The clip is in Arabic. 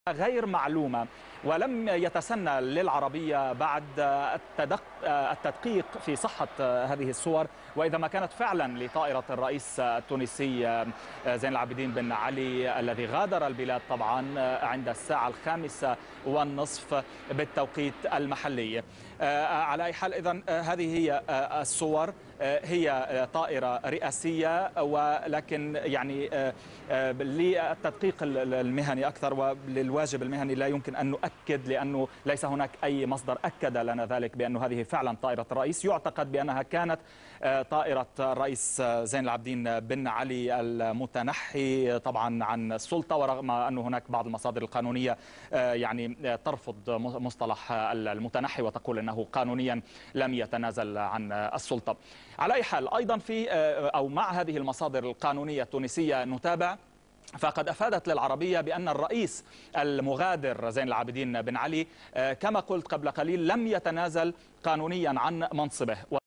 غير معلومة، ولم يتسنى للعربية بعد التدقيق في صحة هذه الصور، وإذا ما كانت فعلا لطائرة الرئيس التونسي زين العابدين بن علي الذي غادر البلاد طبعا عند الساعة 5:30 بالتوقيت المحلي. على أي حال إذن هذه هي الصور، هي طائرة رئاسية، ولكن يعني للتدقيق المهني أكثر وللواجب المهني لا يمكن أن نؤكد، لأنه ليس هناك أي مصدر أكد لنا ذلك بأن هذه فعلا طائرة الرئيس. يعتقد بأنها كانت طائرة الرئيس زين العابدين بن علي المتنحي طبعا عن السلطة، ورغم أن هناك بعض المصادر القانونية يعني ترفض مصطلح المتنحي وتقول أنه قانونيا لم يتنازل عن السلطة. على أي حال أيضا في أو مع هذه المصادر القانونية التونسية نتابع، فقد أفادت للعربية بأن الرئيس المغادر زين العابدين بن علي كما قلت قبل قليل لم يتنازل قانونيا عن منصبه.